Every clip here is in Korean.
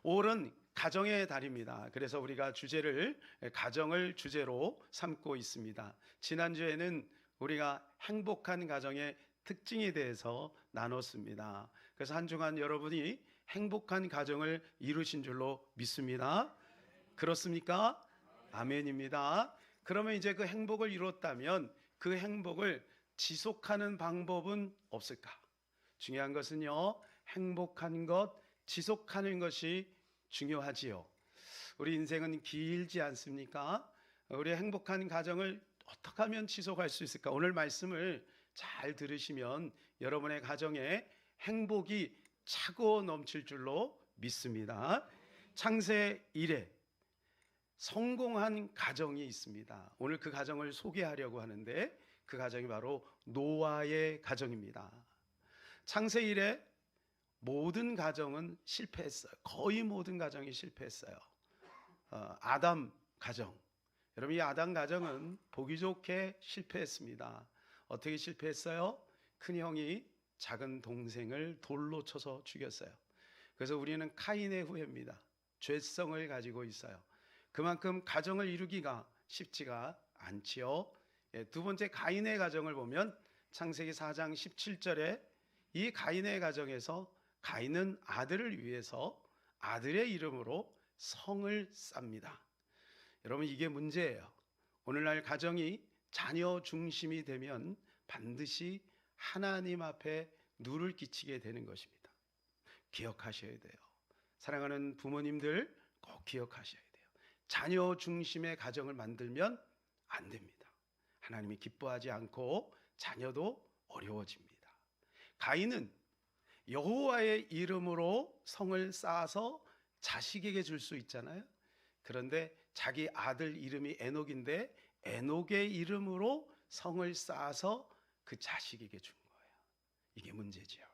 5월은 가정의 달입니다. 그래서 우리가 주제를 가정을 주제로 삼고 있습니다. 지난주에는 우리가 행복한 가정의 특징에 대해서 나눴습니다. 그래서 한 주간 여러분이 행복한 가정을 이루신 줄로 믿습니다. 그렇습니까? 아멘입니다. 그러면 이제 그 행복을 이뤘다면 그 행복을 지속하는 방법은 없을까? 중요한 것은요, 행복한 것, 지속하는 것이 중요하지요. 우리 인생은 길지 않습니까? 우리 행복한 가정을 어떻게 하면 지속할 수 있을까? 오늘 말씀을 잘 들으시면 여러분의 가정에 행복이 차고 넘칠 줄로 믿습니다. 창세 1회 성공한 가정이 있습니다. 오늘 그 가정을 소개하려고 하는데 그 가정이 바로 노아의 가정입니다. 창세 1회 모든 가정은 실패했어요. 거의 모든 가정이 실패했어요. 아담 가정, 여러분 이 아담 가정은 보기 좋게 실패했습니다. 어떻게 실패했어요? 큰 형이 작은 동생을 돌로 쳐서 죽였어요. 그래서 우리는 카인의 후예입니다. 죄성을 가지고 있어요. 그만큼 가정을 이루기가 쉽지가 않지요. 두 번째 가인의 가정을 보면 창세기 4장 17절에 이 가인의 가정에서 가인은 아들을 위해서 아들의 이름으로 성을 쌉니다. 여러분 이게 문제예요. 오늘날 가정이 자녀 중심이 되면 반드시 하나님 앞에 누를 끼치게 되는 것입니다. 기억하셔야 돼요. 사랑하는 부모님들 꼭 기억하셔야 돼요. 자녀 중심의 가정을 만들면 안 됩니다. 하나님이 기뻐하지 않고 자녀도 어려워집니다. 가인은 여호와의 이름으로 성을 쌓아서 자식에게 줄 수 있잖아요. 그런데 자기 아들 이름이 에녹인데 에녹의 이름으로 성을 쌓아서 그 자식에게 준 거예요. 이게 문제지요.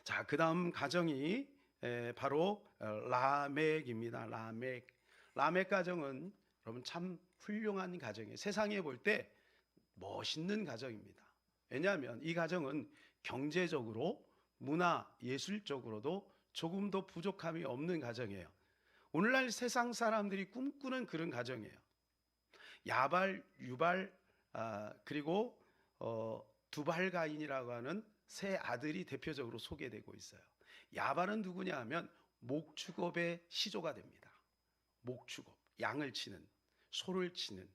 자, 그 다음 가정이 바로 라멕입니다. 라멕 가정은 여러분 참 훌륭한 가정이에요. 세상에 볼 때 멋있는 가정입니다. 왜냐하면 이 가정은 경제적으로 문화 예술적으로도 조금도 부족함이 없는 가정이에요. 오늘날 세상 사람들이 꿈꾸는 그런 가정이에요. 야발, 유발, 그리고 두발가인이라고 하는 세 아들이 대표적으로 소개되고 있어요. 야발은 누구냐 하면 목축업의 시조가 됩니다. 목축업, 양을 치는, 소를 치는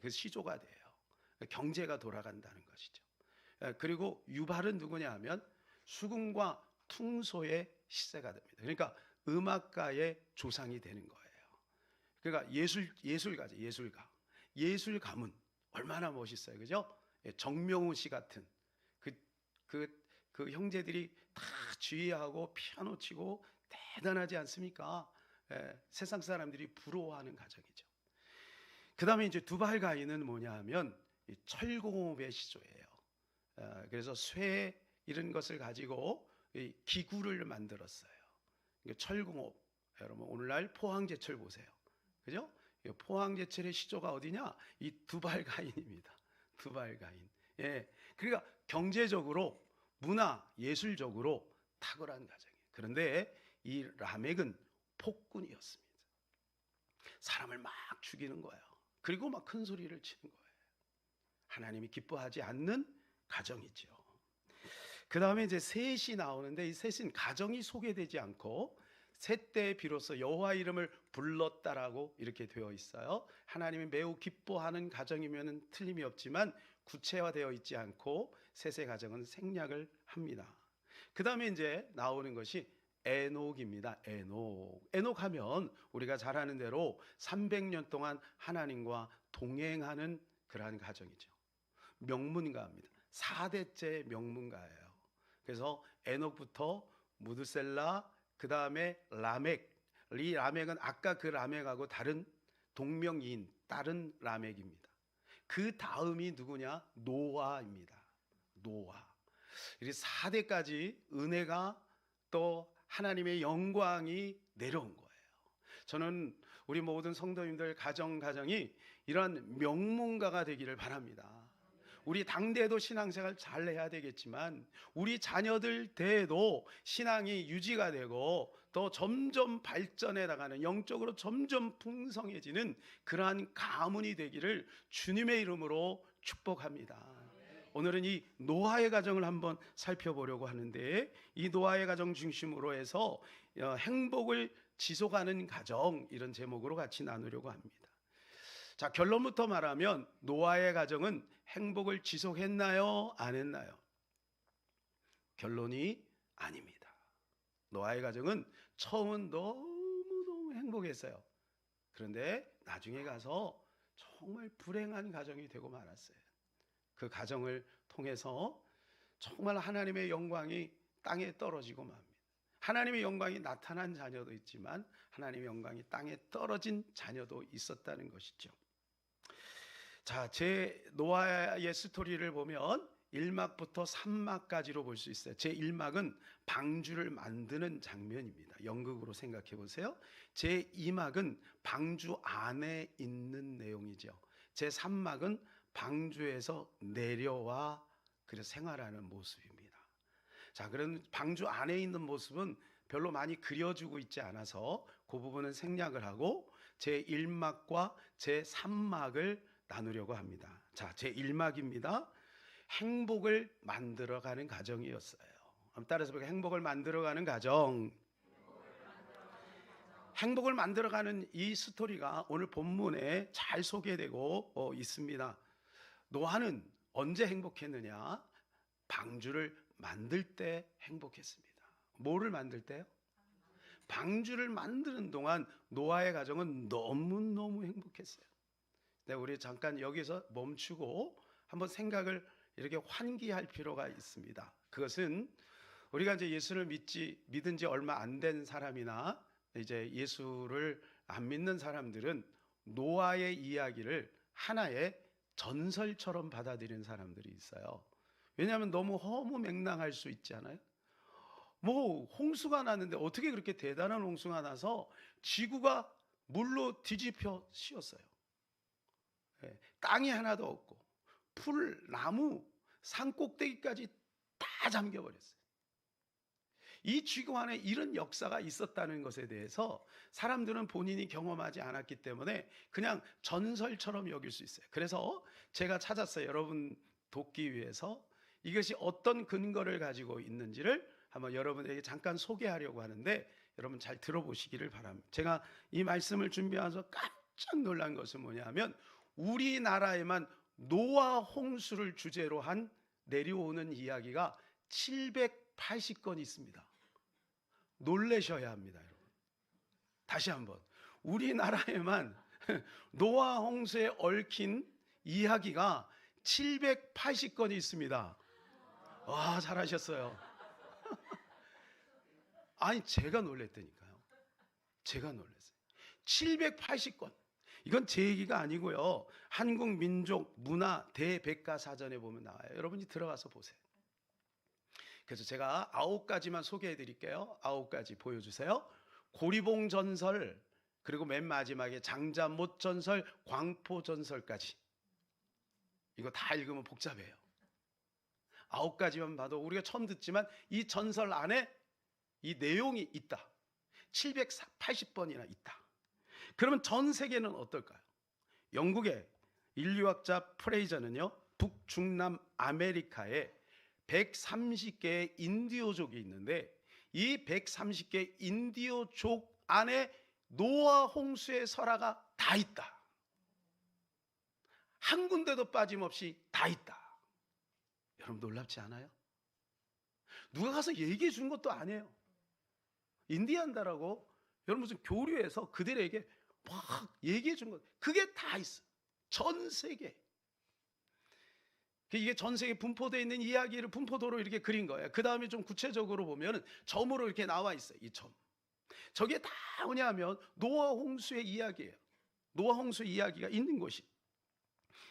그 시조가 돼요. 경제가 돌아간다는 것이죠. 그리고 유발은 누구냐 하면 수금과 퉁소의 시세가 됩니다. 그러니까 음악가의 조상이 되는 거예요. 그러니까 예술가. 예술가문 얼마나 멋있어요, 그죠? 정명훈 씨 같은 그 형제들이 다 지휘하고 피아노 치고 대단하지 않습니까? 세상 사람들이 부러워하는 가정이죠. 그 다음에 이제 두발가인은 뭐냐 하면 철공업의 시조예요. 그래서 쇠 이런 것을 가지고 기구를 만들었어요. 철공업, 여러분 오늘날 포항제철 보세요, 그죠? 포항제철의 시조가 어디냐? 이 두발가인입니다. 두발가인. 그러니까 경제적으로 문화 예술적으로 탁월한 가정이에요. 그런데 이 라멕은 폭군이었습니다. 사람을 막 죽이는 거예요. 그리고 막 큰 소리를 치는 거예요. 하나님이 기뻐하지 않는 가정이죠. 그 다음에 이제 셋이 나오는데 이 셋은 가정이 소개되지 않고 셋 때 비로소 여호와 이름을 불렀다라고 이렇게 되어 있어요. 하나님이 매우 기뻐하는 가정이면 틀림이 없지만 구체화되어 있지 않고 셋의 가정은 생략을 합니다. 그 다음에 이제 나오는 것이 에녹입니다. 에녹 하면 우리가 잘 아는 대로 300년 동안 하나님과 동행하는 그러한 가정이죠. 명문가입니다. 4대째 명문가예요. 그래서 에녹부터 무드셀라, 그 다음에 라멕. 이 라멕은 아까 그 라멕하고 다른 동명이인 다른 라멕입니다. 그 다음이 누구냐? 노아입니다. 노아. 이 4대까지 은혜가 또 하나님의 영광이 내려온 거예요. 저는 우리 모든 성도님들 가정이 이런 명문가가 되기를 바랍니다. 우리 당대도 신앙생활 잘 해야 되겠지만 우리 자녀들 대에도 신앙이 유지가 되고 또 점점 발전해 나가는, 영적으로 점점 풍성해지는 그러한 가문이 되기를 주님의 이름으로 축복합니다. 오늘은 이 노아의 가정을 한번 살펴보려고 하는데, 이 노아의 가정 중심으로 해서 행복을 지속하는 가정, 이런 제목으로 같이 나누려고 합니다. 자, 결론부터 말하면 노아의 가정은 행복을 지속했나요? 안 했나요? 결론이 아닙니다. 노아의 가정은 처음은 너무너무 행복했어요. 그런데 나중에 가서 정말 불행한 가정이 되고 말았어요. 그 가정을 통해서 정말 하나님의 영광이 땅에 떨어지고 맙니다. 하나님의 영광이 나타난 자녀도 있지만 하나님의 영광이 땅에 떨어진 자녀도 있었다는 것이죠. 자, 제 노아의 스토리를 보면 1막부터 3막까지로 볼 수 있어요. 제 1막은 방주를 만드는 장면입니다. 연극으로 생각해 보세요. 제 2막은 방주 안에 있는 내용이죠. 제 3막은 방주에서 내려와 그래서 생활하는 모습입니다. 자, 그런 방주 안에 있는 모습은 별로 많이 그려주고 있지 않아서 그 부분은 생략을 하고 제 1막과 제 3막을 나누려고 합니다. 자, 제 1막입니다. 행복을 만들어가는 가정이었어요. 따라서 행복을 만들어가는 가정. 행복을 만들어가는 이 스토리가 오늘 본문에 잘 소개되고 있습니다. 노아는 언제 행복했느냐? 방주를 만들 때 행복했습니다. 뭐를 만들 때요? 방주를 만드는 동안 노아의 가정은 너무너무 행복했어요. 네, 우리 잠깐 여기서 멈추고 한번 생각을 이렇게 환기할 필요가 있습니다. 그것은 우리가 이제 예수를 믿은 지 얼마 안 된 사람이나 이제 예수를 안 믿는 사람들은 노아의 이야기를 하나의 전설처럼 받아들이는 사람들이 있어요. 왜냐하면 너무 허무맹랑할 수 있지 않아요? 뭐 홍수가 났는데 어떻게 그렇게 대단한 홍수가 나서 지구가 물로 뒤집혀 씌었어요. 땅이 하나도 없고 풀, 나무, 산 꼭대기까지 다 잠겨버렸어요. 이 지구 안에 이런 역사가 있었다는 것에 대해서 사람들은 본인이 경험하지 않았기 때문에 그냥 전설처럼 여길 수 있어요. 그래서 제가 찾았어요. 여러분 돕기 위해서 이것이 어떤 근거를 가지고 있는지를 한번 여러분에게 잠깐 소개하려고 하는데 여러분 잘 들어보시기를 바랍니다. 제가 이 말씀을 준비하면서 깜짝 놀란 것은 뭐냐면 우리나라에만 노아 홍수를 주제로 한 내려오는 이야기가 780건 있습니다. 놀라셔야 합니다, 여러분. 다시 한번 우리나라에만 노아 홍수에 얽힌 이야기가 780건이 있습니다. 와, 잘하셨어요. 아니, 제가 놀랬다니까요. 제가 놀랐어요. 780건. 이건 제 얘기가 아니고요. 한국민족문화 대백과사전에 보면 나와요. 여러분이 들어가서 보세요. 그래서 제가 9가지만 소개해 드릴게요. 9가지 보여주세요. 고리봉 전설, 그리고 맨 마지막에 장자못 전설, 광포 전설까지. 이거 다 읽으면 복잡해요. 9가지만 봐도 우리가 처음 듣지만 이 전설 안에 이 내용이 있다. 780번이나 있다. 그러면 전 세계는 어떨까요? 영국의 인류학자 프레이저는요, 북중남 아메리카에 130개의 인디오족이 있는데 이 130개 인디오족 안에 노아 홍수의 설화가 다 있다. 한 군데도 빠짐없이 다 있다. 여러분 놀랍지 않아요? 누가 가서 얘기해 준 것도 아니에요. 인디안다라고 여러분 무슨 교류에서 그들에게 막 얘기해 준 것, 그게 다 있어. 전 세계. 이게 전 세계 분포되어 있는 이야기를 분포도로 이렇게 그린 거예요. 그 다음에 좀 구체적으로 보면 점으로 이렇게 나와 있어요. 이 점. 저게 다 뭐냐면 노아 홍수의 이야기예요. 노아 홍수 이야기가 있는 곳이.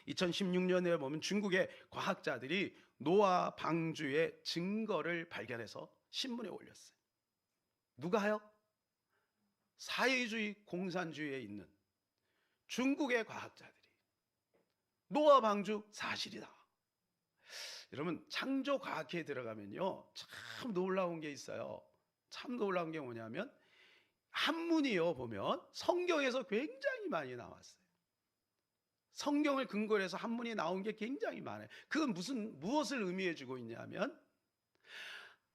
2016년에 보면 중국의 과학자들이 노아 방주의 증거를 발견해서 신문에 올렸어요. 누가요? 사회주의 공산주의에 있는 중국의 과학자들이 노아 방주 사실이다. 여러분 창조과학에 들어가면요 참 놀라운 게 있어요. 참 놀라운 게 뭐냐면 한문이요 보면 성경에서 굉장히 많이 나왔어요. 성경을 근거로 해서 한문이 나온 게 굉장히 많아요. 그건 무엇을 의미해 주고 있냐면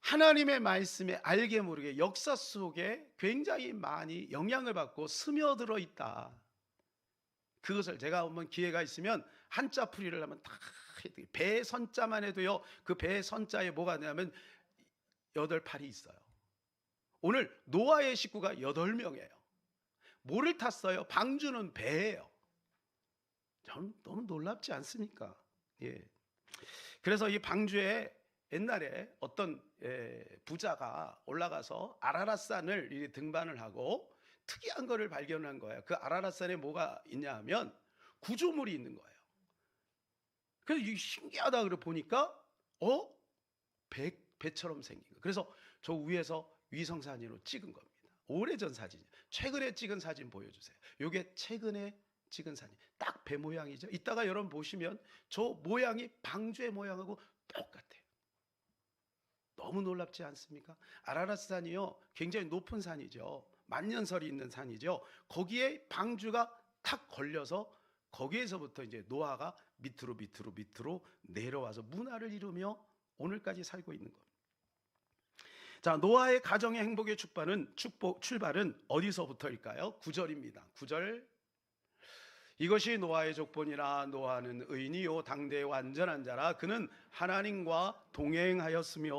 하나님의 말씀에 알게 모르게 역사 속에 굉장히 많이 영향을 받고 스며들어 있다. 그것을 제가 한번 기회가 있으면 한자 풀이를 하면 다 배 선자만 해도요 그 배 선자에 뭐가 있냐면 8팔이 있어요. 오늘 노아의 식구가 8명이에요. 뭐를 탔어요? 방주는 배예요. 저는 너무 놀랍지 않습니까? 예. 그래서 이 방주에 옛날에 어떤 부자가 올라가서 아라랏산을 등반을 하고 특이한 거를 발견한 거예요. 그 아라랏산에 뭐가 있냐 하면 구조물이 있는 거예요. 그래서 이게 신기하다 그래 보니까 배처럼 생긴 거예요. 그래서 저 위에서 위성사진으로 찍은 겁니다. 오래전 사진이에요. 최근에 찍은 사진 보여주세요. 이게 최근에 찍은 사진. 딱 배 모양이죠. 이따가 여러분 보시면 저 모양이 방주의 모양하고 똑같아요. 너무 놀랍지 않습니까? 아라랏산이요 굉장히 높은 산이죠. 만년설이 있는 산이죠. 거기에 방주가 탁 걸려서 거기에서부터 이제 노아가 밑으로 내려와서 문화를 이루며 오늘까지 살고 있는 겁니다. 자, 노아의 가정의 행복의 출발은 어디서부터일까요? 9절입니다. 9절. 이것이 노아의 족본이라. 노아는 의인이요 당대의 완전한 자라. 그는 하나님과 동행하였으며.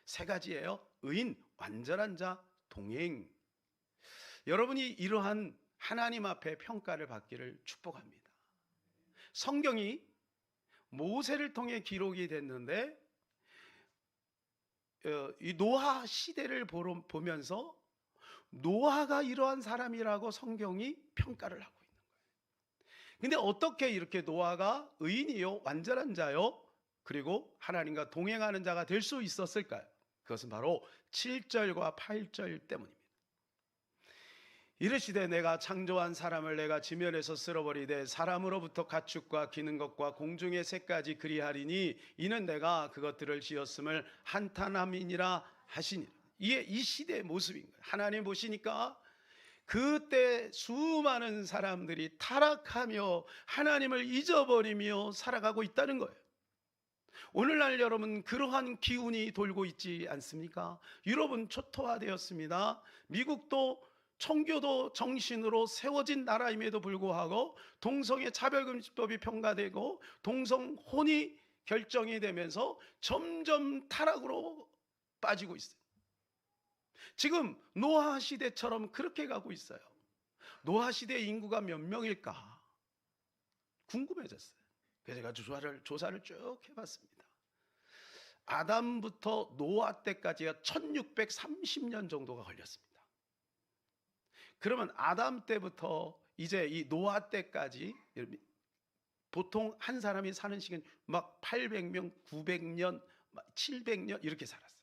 세 가지예요. 의인, 완전한 자, 동행. 여러분이 이러한 하나님 앞에 평가를 받기를 축복합니다. 성경이 모세를 통해 기록이 됐는데 이 노아 시대를 보면서 노아가 이러한 사람이라고 성경이 평가를 하고 있는 거예요. 근데 어떻게 이렇게 노아가 의인이요 완전한 자요 그리고 하나님과 동행하는 자가 될 수 있었을까요? 그것은 바로 7절과 8절 때문입니다. 이르시되 내가 창조한 사람을 내가 지면에서 쓸어버리되 사람으로부터 가축과 기는 것과 공중의 새까지 그리하리니 이는 내가 그것들을 지었음을 한탄함이니라 하시니라. 이게 이 시대의 모습인 거예요. 하나님 보시니까 그때 수많은 사람들이 타락하며 하나님을 잊어버리며 살아가고 있다는 거예요. 오늘날 여러분 그러한 기운이 돌고 있지 않습니까? 유럽은 초토화되었습니다. 미국도 청교도 정신으로 세워진 나라임에도 불구하고 동성애 차별금지법이 평가되고 동성혼이 결정이 되면서 점점 타락으로 빠지고 있어요. 지금 노아 시대처럼 그렇게 가고 있어요. 노아 시대 인구가 몇 명일까 궁금해졌어요. 그래서 제가 조사를 쭉 해봤습니다. 아담부터 노아 때까지가 1630년 정도가 걸렸습니다. 그러면 아담 때부터 이제 이 노아 때까지 보통 한 사람이 사는 시간 막 800년, 900년, 700년 이렇게 살았어요.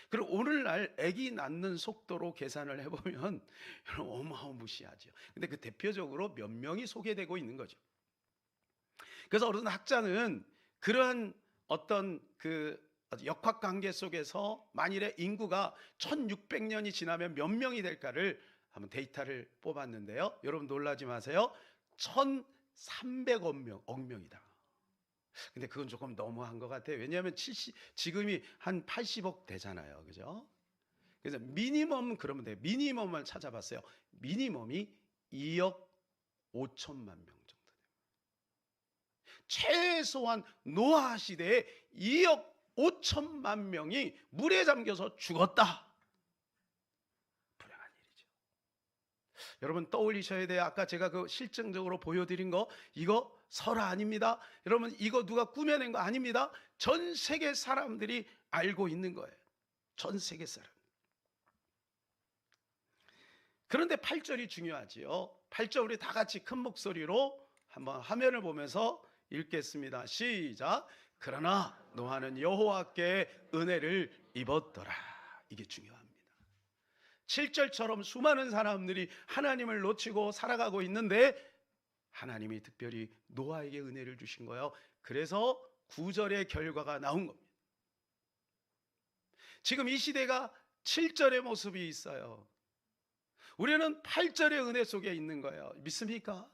그리고 오늘날 아기 낳는 속도로 계산을 해보면 어마어마무시하죠. 근데 그 대표적으로 몇 명이 소개되고 있는 거죠. 그래서 어떤 학자는 그러한 어떤 그 역학관계 속에서 만일에 인구가 1600년이 지나면 몇 명이 될까를 한번 데이터를 뽑았는데요. 여러분 놀라지 마세요. 1300억 명이다. 근데 그건 조금 너무한 것 같아요. 왜냐하면 지금이 한 80억 되잖아요. 그죠? 그래서 미니멈 그러면 돼요. 미니멈을 찾아봤어요. 미니멈이 2억 5천만 명 정도 됩니다. 최소한 노아 시대에 2억 5천만 명이 물에 잠겨서 죽었다. 여러분 떠올리셔야 돼요. 아까 제가 그 실증적으로 보여드린 거 이거 설화 아닙니다. 여러분 이거 누가 꾸며낸 거 아닙니다. 전 세계 사람들이 알고 있는 거예요. 전 세계 사람. 그런데 8절이 중요하지요. 8절 우리 다 같이 큰 목소리로 한번 화면을 보면서 읽겠습니다. 시작. 그러나 노아는 여호와께 은혜를 입었더라. 이게 중요합니다. 7절처럼 수많은 사람들이 하나님을 놓치고 살아가고 있는데 하나님이 특별히 노아에게 은혜를 주신 거예요. 그래서 구절의 결과가 나온 겁니다. 지금 이 시대가 7절의 모습이 있어요. 우리는 8절의 은혜 속에 있는 거예요. 믿습니까?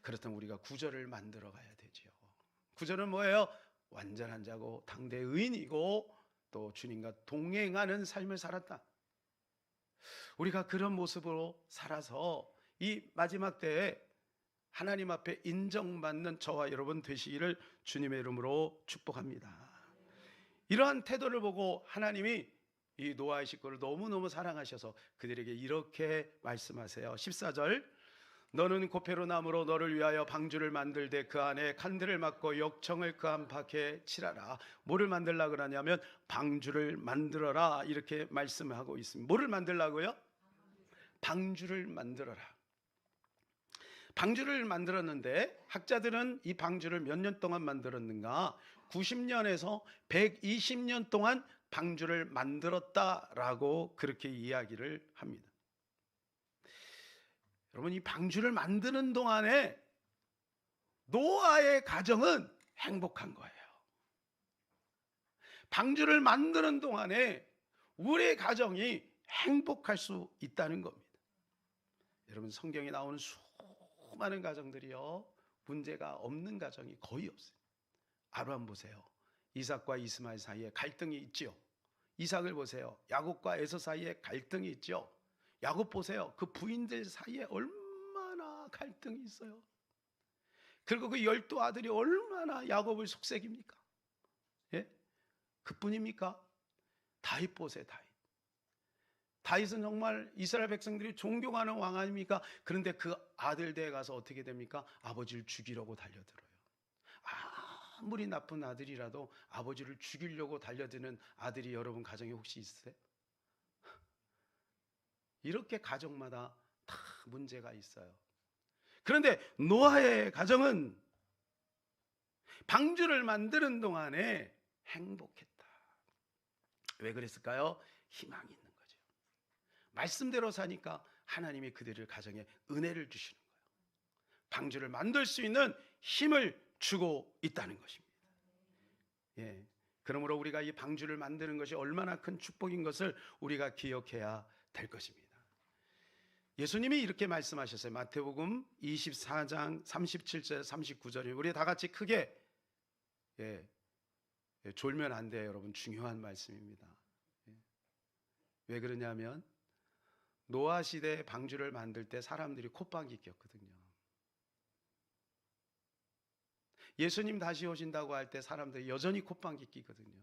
그렇다면 우리가 9절을 만들어 가야 되죠. 9절은 뭐예요? 완전한 자고 당대 의인이고 또 주님과 동행하는 삶을 살았다. 우리가 그런 모습으로 살아서 이 마지막 때에 하나님 앞에 인정받는 저와 여러분 되시기를 주님의 이름으로 축복합니다. 이러한 태도를 보고 하나님이 이 노아의 식구를 너무너무 사랑하셔서 그들에게 이렇게 말씀하세요. 14절, 너는 고페로 나무로 너를 위하여 방주를 만들되 그 안에 칸들을 막고 역청을 그 안팎에 칠하라. 뭐를 만들라 그러냐면 방주를 만들어라, 이렇게 말씀하고 있습니다. 뭐를 만들라고요? 방주를 만들어라. 방주를 만들었는데 학자들은 이 방주를 몇 년 동안 만들었는가? 90년에서 120년 동안 방주를 만들었다라고 그렇게 이야기를 합니다. 여러분, 이 방주를 만드는 동안에 노아의 가정은 행복한 거예요. 방주를 만드는 동안에 우리의 가정이 행복할 수 있다는 겁니다. 여러분, 성경에 나오는 수많은 가정들이요, 문제가 없는 가정이 거의 없어요. 아브라함 보세요. 이삭과 이스마엘 사이에 갈등이 있죠. 이삭을 보세요. 야곱과 에서 사이에 갈등이 있죠. 야곱 보세요. 그 부인들 사이에 얼마나 갈등이 있어요. 그리고 그 12아들이 얼마나 야곱을 속삭입니까? 예? 그뿐입니까? 다윗 보세요. 다윗은 정말 이스라엘 백성들이 존경하는 왕 아닙니까? 그런데 그 아들대에 가서 어떻게 됩니까? 아버지를 죽이려고 달려들어요. 아무리 나쁜 아들이라도 아버지를 죽이려고 달려드는 아들이 여러분 가정에 혹시 있으세요? 이렇게 가정마다 다 문제가 있어요. 그런데 노아의 가정은 방주를 만드는 동안에 행복했다. 왜 그랬을까요? 희망이 있는 거죠. 말씀대로 사니까 하나님이 그들의 가정에 은혜를 주시는 거예요. 방주를 만들 수 있는 힘을 주고 있다는 것입니다. 예. 그러므로 우리가 이 방주를 만드는 것이 얼마나 큰 축복인 것을 우리가 기억해야 될 것입니다. 예수님이 이렇게 말씀하셨어요. 마태복음 24장 37절 39절에 우리 다 같이 크게 졸면 안 돼요, 여러분. 중요한 말씀입니다. 왜 그러냐면 노아 시대 방주를 만들 때 사람들이 콧방귀 꼈거든요. 예수님 다시 오신다고 할 때 사람들이 여전히 콧방귀 끼거든요.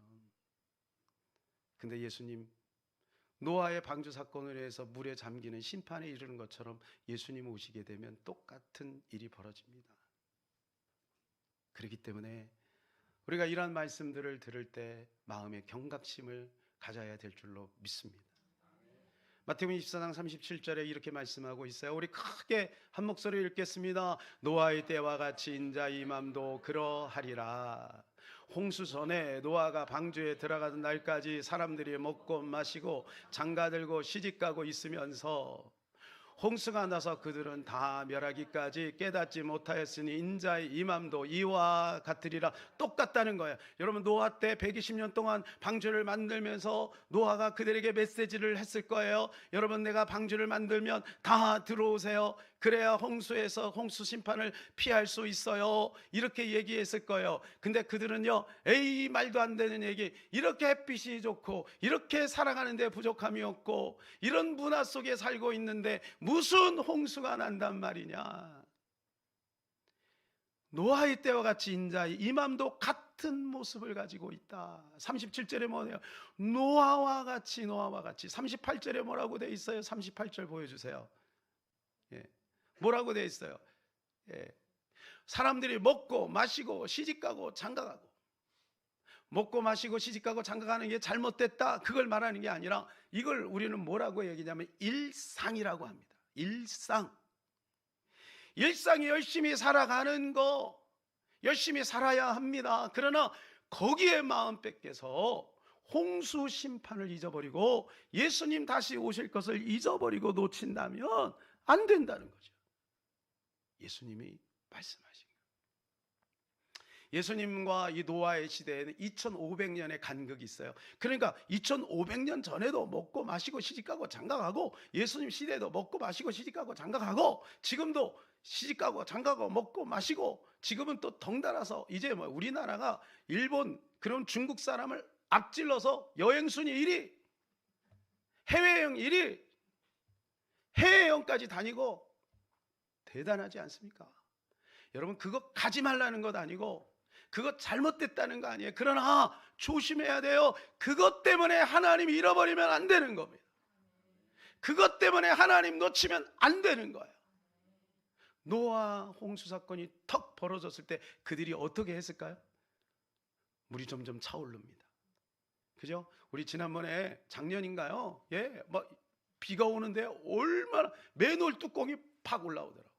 근데 예수님 노아의 방주 사건으로 해서 물에 잠기는 심판에 이르는 것처럼 예수님 오시게 되면 똑같은 일이 벌어집니다. 그렇기 때문에 우리가 이러한 말씀들을 들을 때 마음의 경각심을 가져야 될 줄로 믿습니다. 마태복음 24장 37절에 이렇게 말씀하고 있어요. 우리 크게 한 목소리로 읽겠습니다. 노아의 때와 같이 인자 이맘도 그러하리라. 홍수 전에 노아가 방주에 들어가던 날까지 사람들이 먹고 마시고 장가들고 시집가고 있으면서 홍수가 나서 그들은 다 멸하기까지 깨닫지 못하였으니 인자의 이맘도 이와 같으리라. 똑같다는 거예요. 여러분, 노아 때 120년 동안 방주를 만들면서 노아가 그들에게 메시지를 했을 거예요. 여러분, 내가 방주를 만들면 다 들어오세요. 그래야 홍수에서 홍수 심판을 피할 수 있어요. 이렇게 얘기했을 거예요. 근데 그들은요, 에이, 말도 안 되는 얘기. 이렇게 햇빛이 좋고 이렇게 살아가는데 부족함이 없고 이런 문화 속에 살고 있는데 무슨 홍수가 난단 말이냐. 노아의 때와 같이 인자의 이맘도 같은 모습을 가지고 있다. 37절에 뭐예요? 노아와 같이. 38절에 뭐라고 돼 있어요? 38절 보여주세요. 뭐라고 돼 있어요? 사람들이 먹고 마시고 시집가고 장가가고. 먹고 마시고 시집가고 장가가는 게 잘못됐다, 그걸 말하는 게 아니라 이걸 우리는 뭐라고 얘기냐면 일상이라고 합니다. 일상이 열심히 살아가는 거, 열심히 살아야 합니다. 그러나 거기에 마음 뺏겨서 홍수 심판을 잊어버리고 예수님 다시 오실 것을 잊어버리고 놓친다면 안 된다는 거죠. 예수님이 말씀하신 거예요. 예수님과 이 노아의 시대에는 2500년의 간극이 있어요. 그러니까 2500년 전에도 먹고 마시고 시집가고 장가가고, 예수님 시대에도 먹고 마시고 시집가고 장가가고, 지금도 시집가고 장가가고 먹고 마시고, 지금은 또 덩달아서 이제 뭐 우리나라가 일본 그런 중국 사람을 악질러서 여행순위 1위, 해외여행 1위, 해외여행까지 다니고, 대단하지 않습니까? 여러분, 그거 가지 말라는 것 아니고 그거 잘못됐다는 거 아니에요. 그러나 조심해야 돼요. 그것 때문에 하나님 잃어버리면 안 되는 겁니다. 그것 때문에 하나님 놓치면 안 되는 거예요. 노아 홍수 사건이 턱 벌어졌을 때 그들이 어떻게 했을까요? 물이 점점 차오릅니다. 그죠? 우리 지난번에 작년인가요? 막 비가 오는데 얼마나 맨홀 뚜껑이 팍 올라오더라고.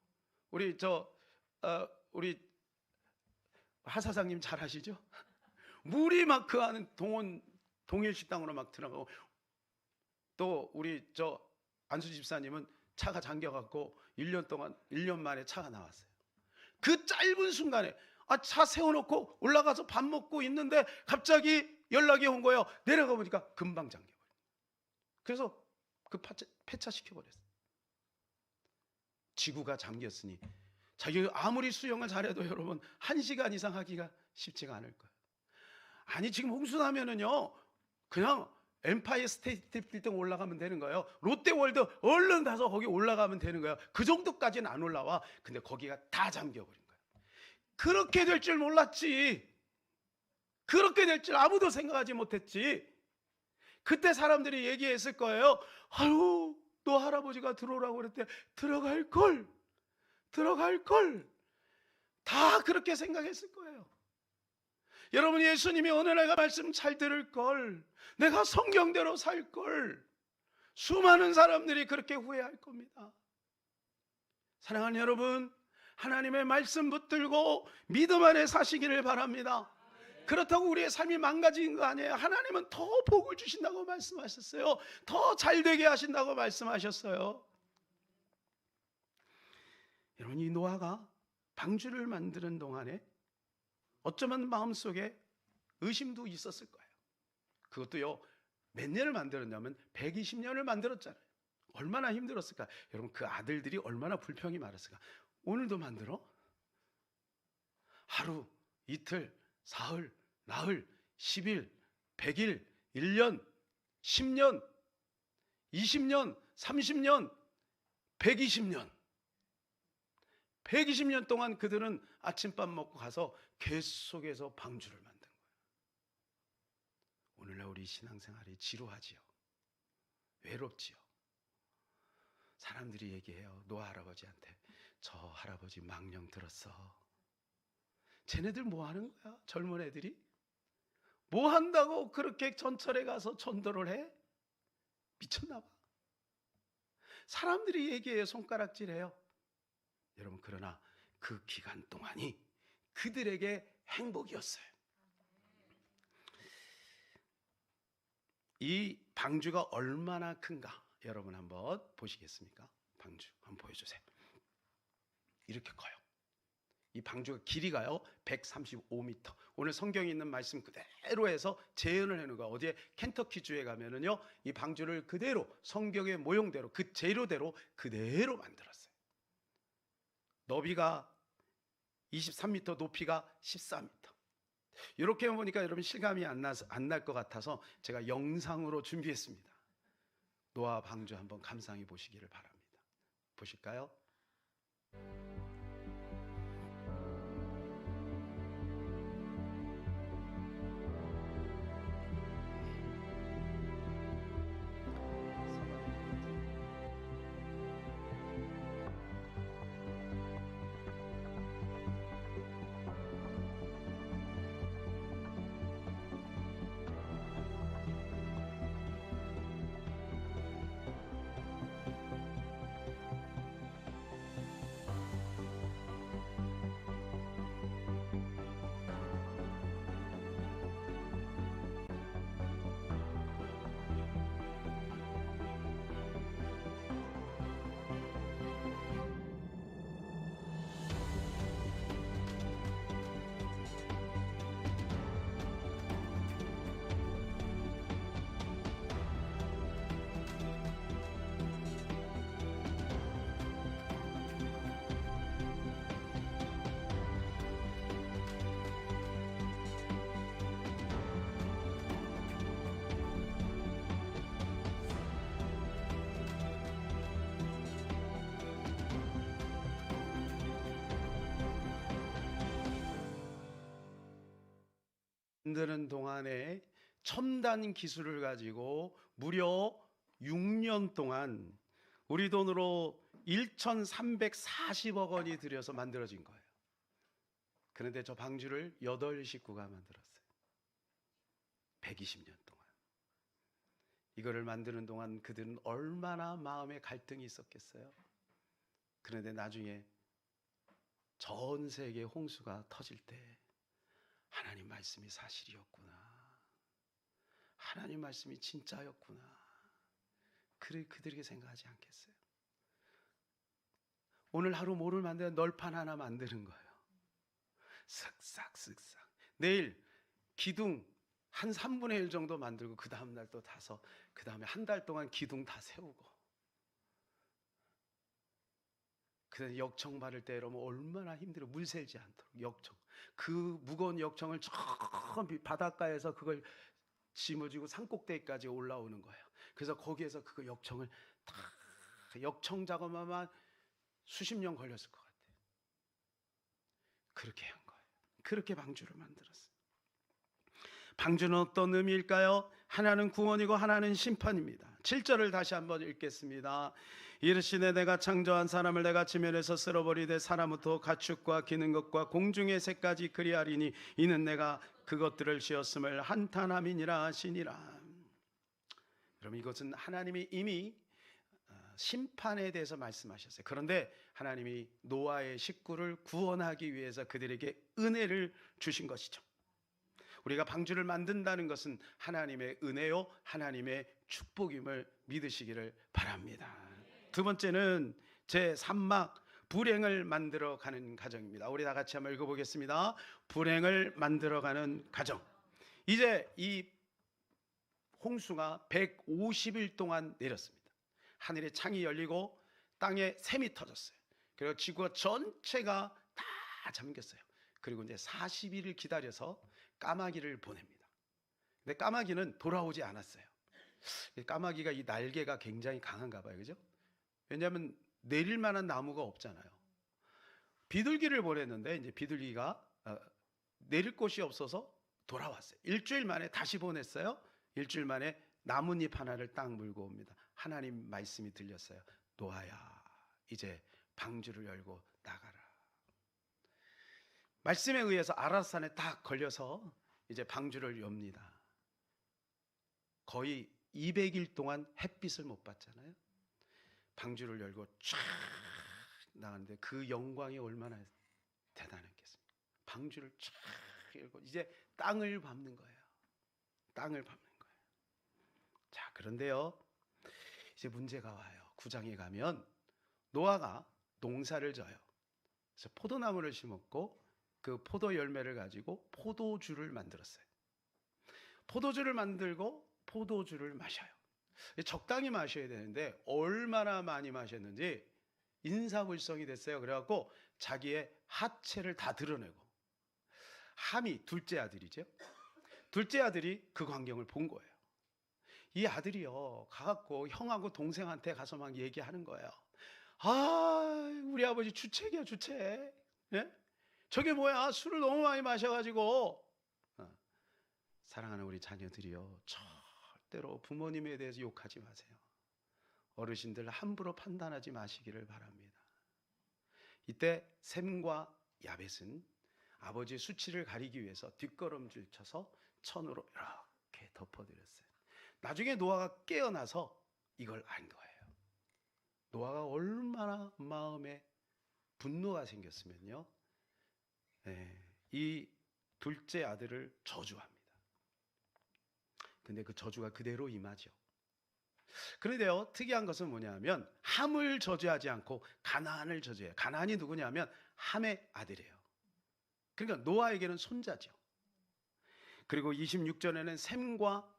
우리 하 사장님 잘 아시죠? 물이 막 그 안에 동일 식당으로 막 들어가고, 또 우리 안수 집사님은 차가 잠겨갖고 1년 만에 차가 나왔어요. 그 짧은 순간에 차 세워놓고 올라가서 밥 먹고 있는데 갑자기 연락이 온 거예요. 내려가 보니까 금방 잠겨버려요. 그래서 그 폐차시켜버렸어요. 지구가 잠겼으니 자기 아무리 수영을 잘해도 여러분 1시간 이상 하기가 쉽지가 않을 거예요. 아니, 지금 홍수 나면은요 그냥 엠파이어 스테이트 빌딩 올라가면 되는 거예요. 롯데월드 얼른 가서 거기 올라가면 되는 거예요. 그 정도까지는 안 올라와. 근데 거기가 다 잠겨버린 거예요. 그렇게 될 줄 몰랐지. 그렇게 될 줄 아무도 생각하지 못했지. 그때 사람들이 얘기했을 거예요. 아유, 너 할아버지가 들어오라고 그랬대. 들어갈 걸. 다 그렇게 생각했을 거예요. 여러분, 예수님이 어느 내가 말씀 잘 들을 걸, 내가 성경대로 살 걸, 수많은 사람들이 그렇게 후회할 겁니다. 사랑하는 여러분, 하나님의 말씀 붙들고 믿음 안에 사시기를 바랍니다. 그렇다고 우리의 삶이 망가진 거 아니에요. 하나님은 더 복을 주신다고 말씀하셨어요. 더 잘되게 하신다고 말씀하셨어요. 여러분, 이 노아가 방주를 만드는 동안에 어쩌면 마음속에 의심도 있었을 거예요. 그것도요, 몇 년을 만들었냐면 120년을 만들었잖아요. 얼마나 힘들었을까. 여러분, 그 아들들이 얼마나 불평이 많았을까. 오늘도 만들어? 하루, 이틀, 사흘, 나흘, 10일, 100일, 1년, 10년, 20년, 30년, 120년. 120년 동안 그들은 아침밥 먹고 가서 계속해서 방주를 만든 거예요. 오늘날 우리 신앙생활이 지루하지요. 외롭지요. 사람들이 얘기해요. 노아 할아버지한테, 저 할아버지 망령 들었어. 쟤네들 뭐 하는 거야? 젊은 애들이? 뭐 한다고 그렇게 전철에 가서 전도를 해? 미쳤나 봐. 사람들이 얘기해요. 손가락질해요. 여러분, 그러나 그 기간 동안이 그들에게 행복이었어요. 이 방주가 얼마나 큰가 여러분 한번 보시겠습니까? 방주 한번 보여주세요. 이렇게 커요. 이 방주가 길이가요 135m. 오늘 성경에 있는 말씀 그대로 해서 재현을 해놓은 거예요. 어디에 켄터키주에 가면은요 이 방주를 그대로 성경의 모형대로 그 재료대로 그대로 만들었어요. 너비가 23m, 높이가 14m. 이렇게 보니까 여러분 실감이 안 날 것 같아서 제가 영상으로 준비했습니다. 노아 방주 한번 감상해 보시기를 바랍니다. 보실까요? 만드는 동안에 첨단 기술을 가지고 무려 6년 동안 우리 돈으로 1,340억 원이 들여서 만들어진 거예요. 그런데 저 방주를 8식구가 만들었어요. 120년 동안. 이거를 만드는 동안 그들은 얼마나 마음에 갈등이 있었겠어요. 그런데 나중에 전 세계 홍수가 터질 때 하나님 말씀이 사실이었구나, 하나님 말씀이 진짜였구나, 그들에게 생각하지 않겠어요? 오늘 하루 뭐를 만드는 널판 하나 만드는 거예요. 쓱싹 내일 기둥 한 3분의 1 정도 만들고 그 다음날 또 다서 그 다음에 한 달 동안 기둥 다 세우고, 그다음에 역청 바를 때 여러분 얼마나 힘들어. 물 새지 않도록 역청, 그 무거운 역청을 저 바닷가에서 그걸 짊어지고 산꼭대기까지 올라오는 거예요. 그래서 거기에서 그 역청을 다 역청 작업만 수십 년 걸렸을 것 같아요. 그렇게 한 거예요. 그렇게 방주를 만들었어요. 방주는 어떤 의미일까요? 하나는 구원이고 하나는 심판입니다. 7절을 다시 한번 읽겠습니다. 이르시되 내가 창조한 사람을 내가 지면에서 쓸어버리되 사람부터 가축과 기는 것과 공중의 새까지 그리하리니 이는 내가 그것들을 지었음을 한탄함이니라 하시니라. 여러분, 이것은 하나님이 이미 심판에 대해서 말씀하셨어요. 그런데 하나님이 노아의 식구를 구원하기 위해서 그들에게 은혜를 주신 것이죠. 우리가 방주를 만든다는 것은 하나님의 은혜요, 하나님의 축복임을 믿으시기를 바랍니다. 두 번째는 제3막 불행을 만들어가는 가정입니다. 우리 다 같이 한번 읽어보겠습니다. 불행을 만들어가는 가정. 이제 이 홍수가 150일 동안 내렸습니다. 하늘에 창이 열리고 땅에 샘이 터졌어요. 그리고 지구가 전체가 다 잠겼어요. 그리고 이제 40일을 기다려서 까마귀를 보냅니다. 근데 까마귀는 돌아오지 않았어요. 까마귀가 이 날개가 굉장히 강한가 봐요. 그죠? 왜냐하면 내릴 만한 나무가 없잖아요. 비둘기를 보냈는데 이제 비둘기가 내릴 곳이 없어서 돌아왔어요. 일주일 만에 다시 보냈어요. 일주일 만에 나뭇잎 하나를 딱 물고 옵니다. 하나님 말씀이 들렸어요. 노아야, 이제 방주를 열고 나가라. 말씀에 의해서 아라산에 딱 걸려서 이제 방주를 엽니다. 거의 200일 동안 햇빛을 못 봤잖아요. 방주를 열고 쫙 나가는데 그 영광이 얼마나 대단했겠습니까? 방주를 쫙 열고 이제 땅을 밟는 거예요. 땅을 밟는 거예요. 자, 그런데요, 이제 문제가 와요. 9장에 가면 노아가 농사를 져요. 그래서 포도나무를 심었고 그 포도 열매를 가지고 포도주를 만들었어요. 포도주를 만들고 포도주를 마셔요. 적당히 마셔야 되는데 얼마나 많이 마셨는지 인사불성이 됐어요. 그래갖고 자기의 하체를 다 드러내고, 함이 둘째 아들이죠. 둘째 아들이 그 광경을 본 거예요. 이 아들이요, 가갖고 형하고 동생한테 가서 막 얘기하는 거예요. 아, 우리 아버지 주책이야, 주책. 예? 저게 뭐야? 술을 너무 많이 마셔가지고. 사랑하는 우리 자녀들이요, 절대로 부모님에 대해서 욕하지 마세요. 어르신들 함부로 판단하지 마시기를 바랍니다. 이때 셈과 야벳은 아버지의 수치를 가리기 위해서 뒷걸음질 쳐서 천으로 이렇게 덮어드렸어요. 나중에 노아가 깨어나서 이걸 안 거예요. 노아가 얼마나 마음에 분노가 생겼으면요, 이 둘째 아들을 저주합니다. 근데 그 저주가 그대로 임하죠. 그런데요, 특이한 것은 뭐냐면 함을 저주하지 않고 가나안을 저주해요. 가나안이 누구냐면 함의 아들이에요. 그러니까 노아에게는 손자죠. 그리고 26절에는 셈과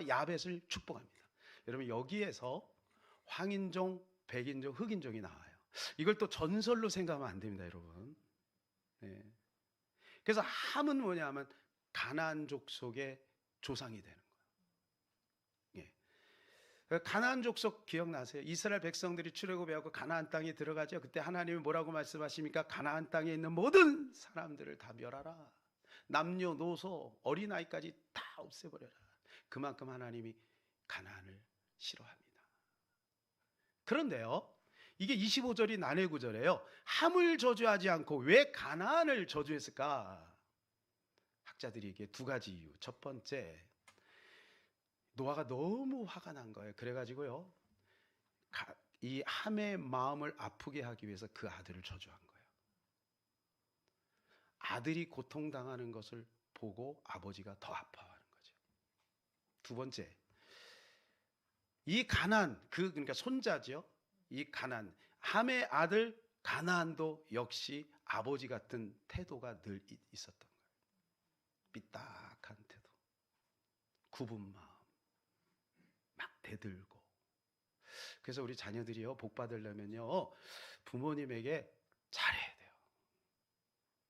야벳을 축복합니다. 여러분, 여기에서 황인종, 백인종, 흑인종이 나와요. 이걸 또 전설로 생각하면 안 됩니다, 여러분. 네. 그래서 함은 뭐냐면 가나안 족속의 조상이 되는 거예요. 예. 가나안 족속 기억나세요? 이스라엘 백성들이 출애굽해하고 가나안 땅에 들어가죠. 그때 하나님이 뭐라고 말씀하십니까? 가나안 땅에 있는 모든 사람들을 다 멸하라. 남녀노소 어린아이까지 다 없애버려라. 그만큼 하나님이 가나안을 싫어합니다. 그런데요, 이게 25절이 난해 구절이에요. 함을 저주하지 않고 왜 가나안을 저주했을까? 학자들이 이게 두 가지 이유. 첫 번째, 노아가 너무 화가 난 거예요. 그래가지고요, 이 함의 마음을 아프게 하기 위해서 그 아들을 저주한 거예요. 아들이 고통당하는 것을 보고 아버지가 더 아파하는 거죠. 두 번째, 이 가나안, 그러니까 손자죠. 이 가나안, 함의 아들 가나안도 역시 아버지 같은 태도가 늘 있었던 거예요. 삐딱한 태도, 굽은 마음, 막 대들고. 그래서 우리 자녀들이요, 복 받으려면요, 부모님에게 잘해야 돼요.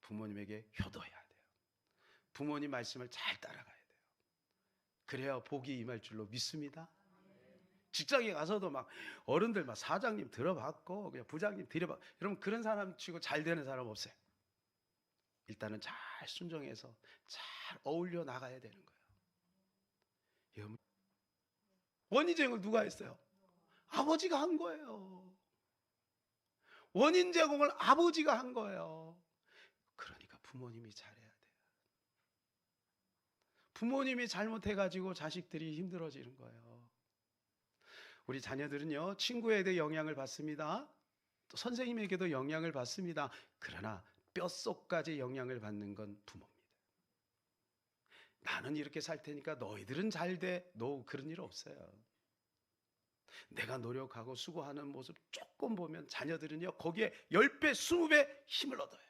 부모님에게 효도해야 돼요. 부모님 말씀을 잘 따라가야 돼요. 그래야 복이 임할 줄로 믿습니다. 직장에 가서도 막 어른들 막 사장님 들어봤고 그냥 부장님 들여봤고, 여러분 그런 사람 치고 잘 되는 사람 없어요. 일단은 잘 순종해서 잘 어울려 나가야 되는 거예요. 원인 제공을 누가 했어요? 아버지가 한 거예요. 원인 제공을 아버지가 한 거예요. 그러니까 부모님이 잘해야 돼요. 부모님이 잘못해가지고 자식들이 힘들어지는 거예요. 우리 자녀들은요, 친구에게 영향을 받습니다. 또 선생님에게도 영향을 받습니다. 그러나 뼛속까지 영향을 받는 건 부모입니다. 나는 이렇게 살 테니까 너희들은 잘 돼. 그런 일 없어요. 내가 노력하고 수고하는 모습 조금 보면 자녀들은요, 거기에 10배, 20배 힘을 얻어요.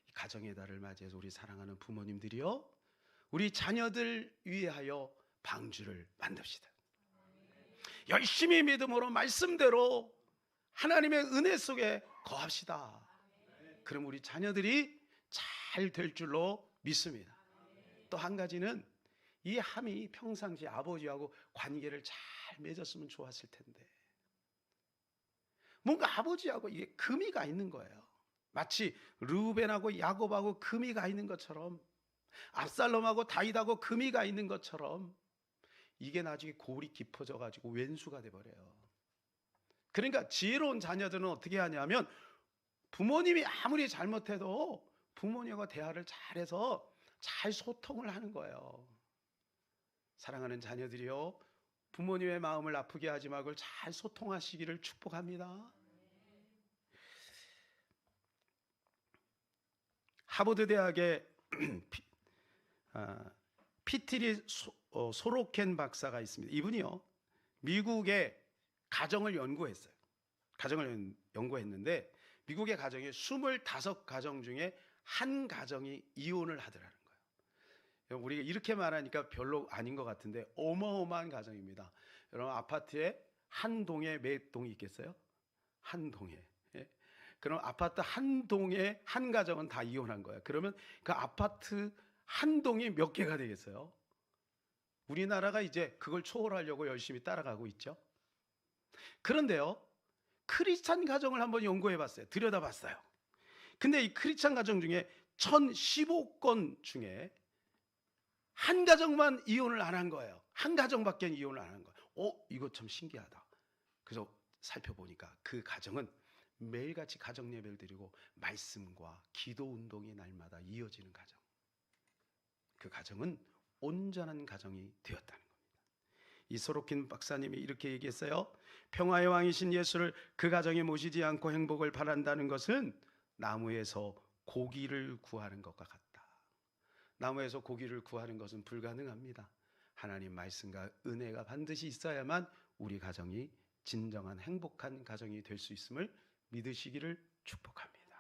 이 가정의 달을 맞이해서 우리 사랑하는 부모님들이요, 우리 자녀들 위하여 방주를 만듭시다. 열심히 믿음으로 말씀대로 하나님의 은혜 속에 거합시다. 그럼 우리 자녀들이 잘 될 줄로 믿습니다. 또 한 가지는 이 함이 평상시 아버지하고 관계를 잘 맺었으면 좋았을 텐데, 뭔가 아버지하고 이게 금이가 있는 거예요. 마치 르우벤하고 야곱하고 금이가 있는 것처럼, 압살롬하고 다윗하고 금이가 있는 것처럼, 이게 나중에 골이 깊어져 가지고 왼수가 돼버려요. 그러니까 지혜로운 자녀들은 어떻게 하냐면, 부모님이 아무리 잘못해도 부모님과 대화를 잘해서 잘 소통을 하는 거예요. 사랑하는 자녀들이요, 부모님의 마음을 아프게 하지 말고 잘 소통하시기를 축복합니다. 하버드 대학의 피티리 소로켄 박사가 있습니다. 이분이요, 미국의 가정을 연구했어요. 가정을 연구했는데 미국의 가정에 25가정 중에 한 가정이 이혼을 하더라는 거예요. 우리가 이렇게 말하니까 별로 아닌 것 같은데 어마어마한 가정입니다. 여러분, 아파트에 한 동에 몇 동이 있겠어요? 한 동에. 예? 그럼 아파트 한 동에 한 가정은 다 이혼한 거예요. 그러면 그 아파트 한 동이 몇 개가 되겠어요? 우리나라가 이제 그걸 초월하려고 열심히 따라가고 있죠. 그런데요, 크리스찬 가정을 한번 연구해 봤어요. 들여다봤어요. 근데 이 크리스찬 가정 중에 1015건 중에 한 가정만 이혼을 안 한 거예요. 한 가정밖에 이혼을 안 한 거예요. 이거 참 신기하다. 그래서 살펴보니까 그 가정은 매일같이 가정 예배를 드리고 말씀과 기도 운동이 날마다 이어지는 가정. 그 가정은 온전한 가정이 되었다는 겁니다. 이 소로킨 박사님이 이렇게 얘기했어요. 평화의 왕이신 예수를 그 가정에 모시지 않고 행복을 바란다는 것은 나무에서 고기를 구하는 것과 같다. 나무에서 고기를 구하는 것은 불가능합니다. 하나님 말씀과 은혜가 반드시 있어야만 우리 가정이 진정한 행복한 가정이 될 수 있음을 믿으시기를 축복합니다.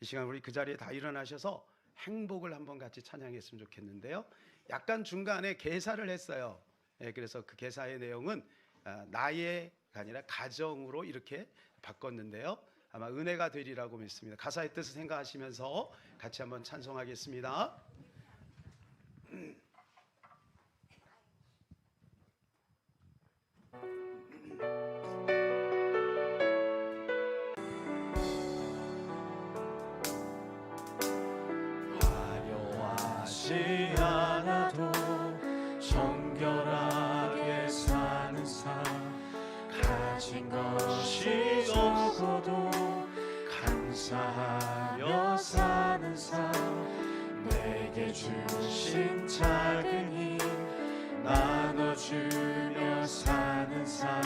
이 시간 우리 그 자리에 다 일어나셔서 행복을 한번 같이 찬양했으면 좋겠는데요. 약간 중간에 개사를 했어요. 그래서 그 개사의 내용은 나의가 아니라 가정으로 이렇게 바꿨는데요. 아마 은혜가 되리라고 믿습니다. 가사의 뜻을 생각하시면서 같이 한번 찬송하겠습니다. 않아도 정결하게 사는 삶, 가진 것이 적어도 감사하며 사는 삶, 내게 주신 작은 힘 나눠주며 사는 삶,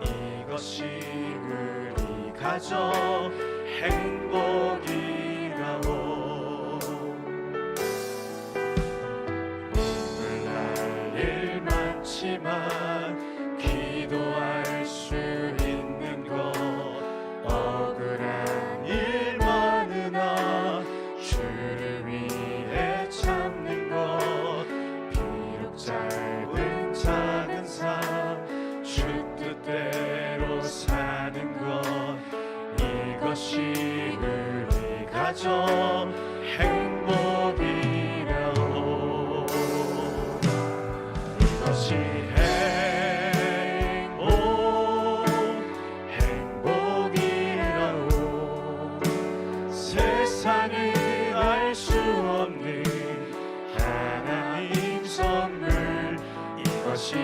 이것이 우리 가족 행복이라고. 눈물 날 일 많지만 기도할 수 있는 것, 억울한 일 많으나 주를 위해 참는 것, 비록 짧은 작은 삶 주 뜻대로 사는 것, 이것이 우리 가족 행복이라고. 이것이 행복이라고. 세상에 알 수 없는 하나님 선물, 이것이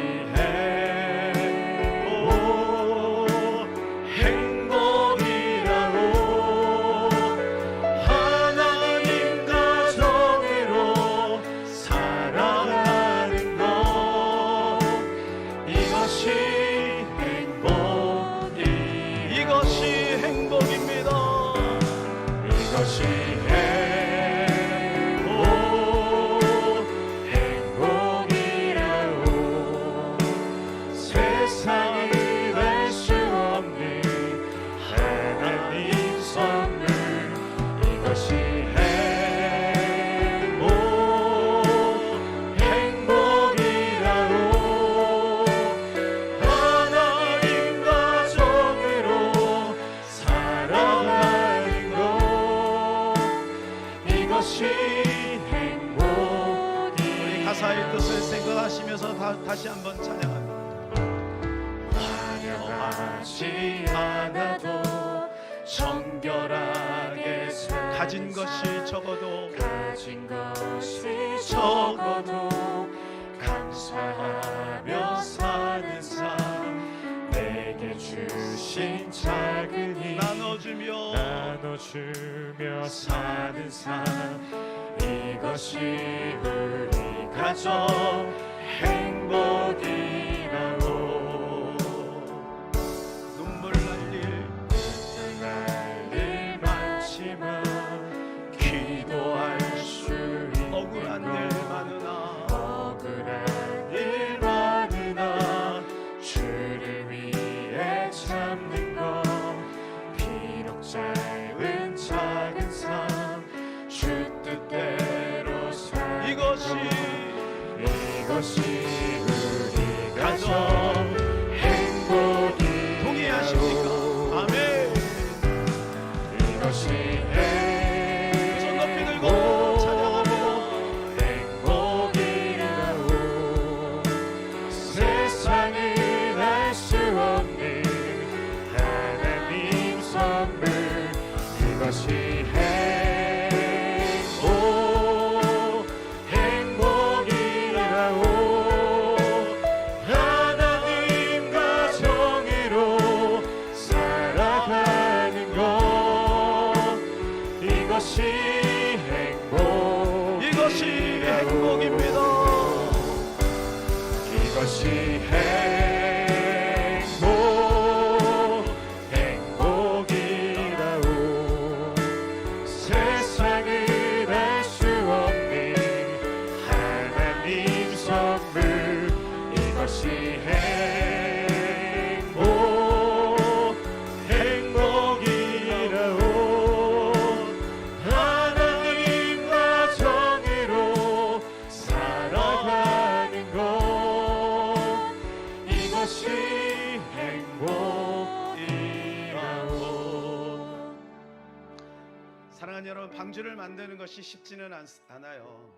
가사의 뜻을 생각하시면서 다시 한번 찬양합니다. 화려하지 않아도 정결하게 가진 것이 적어도 감사하며 사는 삶, 내게 주신 작은 힘 나눠주며 사는 삶, 이것이 우리 가족 행복이라고. 눈물 날 일 많지만 기도할 수 있는 억울한 일 많으나 주를 위해 참는 것, 비록 짧은 작은 삶 주 뜻대로 사는 이것이 우리 가족 행복이. 동의하십니까? 아멘. 이것이 손 높이 들고 찬양합니다. 행복이라고. 세상은 알 수 없는 하나님 선물, 이것이 행복이라고. 하나님과 정의로 살아가는 것, 이것이 행복입니다. 이것이 행복이라고. 세상은 알 수 없는 하나님 선물, 이것이 행복이라고. 하나님과 정의로 살아가는 것, 이것이 행복이라고. 사랑하는 여러분, 방주를 만드는 것이 쉽지는 않아요.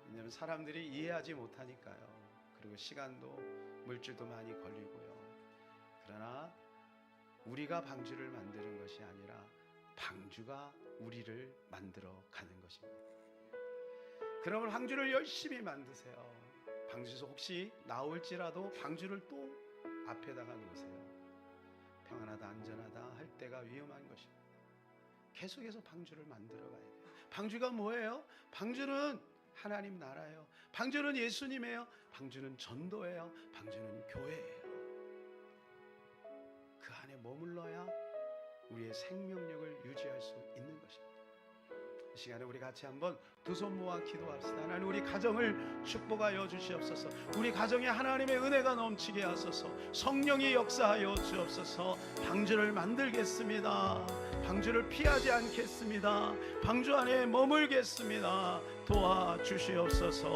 왜냐하면 사람들이 이해하지 못하니까요. 그리고 시간도 물질도 많이 걸리고요. 그러나 우리가 방주를 만드는 것이 아니라 방주가 우리를 만들어 가는 것입니다. 그러면 방주를 열심히 만드세요. 방주에서 혹시 나올지라도 방주를 또 앞에다가 놓으세요. 평안하다 안전하다 할 때가 위험한 것입니다. 계속해서 방주를 만들어 가야 돼요. 방주가 뭐예요? 방주는 하나님 나라예요. 방주는 예수님이에요. 방주는 전도예요. 방주는 교회예요. 그 안에 머물러야 우리의 생명력을 유지할 수 있는 것입니다. 이 시간에 우리 같이 한번 두 손 모아 기도합시다. 하나님, 우리 가정을 축복하여 주시옵소서. 우리 가정에 하나님의 은혜가 넘치게 하소서. 성령이 역사하여 주옵소서. 방주를 만들겠습니다. 방주를 피하지 않겠습니다. 방주 안에 머물겠습니다. 도와주시옵소서.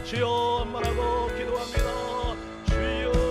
주여 한번하고 기도합니다. 주여.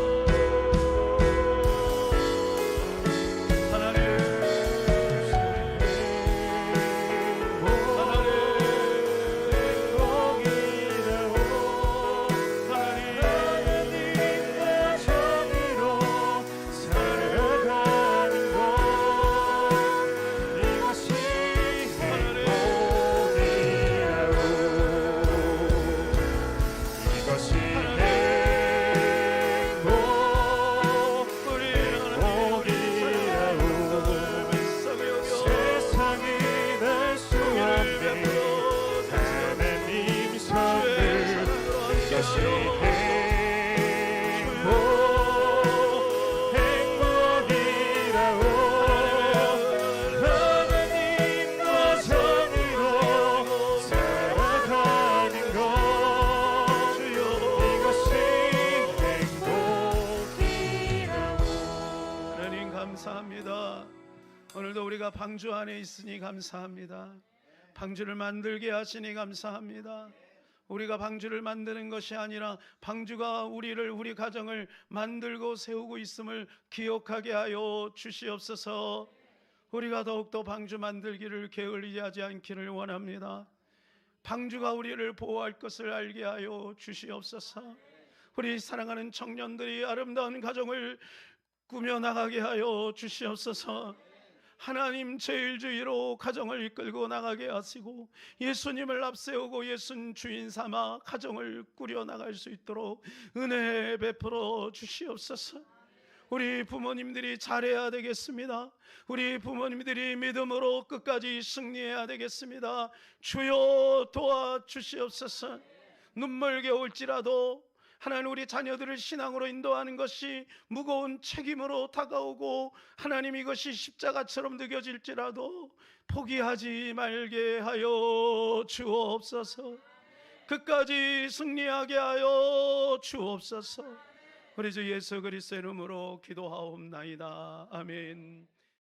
오늘도 우리가 방주 안에 있으니 감사합니다. 방주를 만들게 하시니 감사합니다. 우리가 방주를 만드는 것이 아니라 방주가 우리 가정을 만들고 세우고 있음을 기억하게 하여 주시옵소서. 우리가 더욱더 방주 만들기를 게을리하지 않기를 원합니다. 방주가 우리를 보호할 것을 알게 하여 주시옵소서. 우리 사랑하는 청년들이 아름다운 가정을 꾸며나가게 하여 주시옵소서. 하나님 제일주의로 가정을 이끌고 나가게 하시고 예수님을 앞세우고 예수님 주인 삼아 가정을 꾸려나갈 수 있도록 은혜 베풀어 주시옵소서. 우리 부모님들이 잘해야 되겠습니다. 우리 부모님들이 믿음으로 끝까지 승리해야 되겠습니다. 주여 도와주시옵소서. 눈물겨울지라도 하나님, 우리 자녀들을 신앙으로 인도하는 것이 무거운 책임으로 다가오고 하나님, 이것이 십자가처럼 느껴질지라도 포기하지 말게 하여 주옵소서. 끝까지 승리하게 하여 주옵소서. 우리 주 예수 그리스도의 이름으로 기도하옵나이다. 아멘.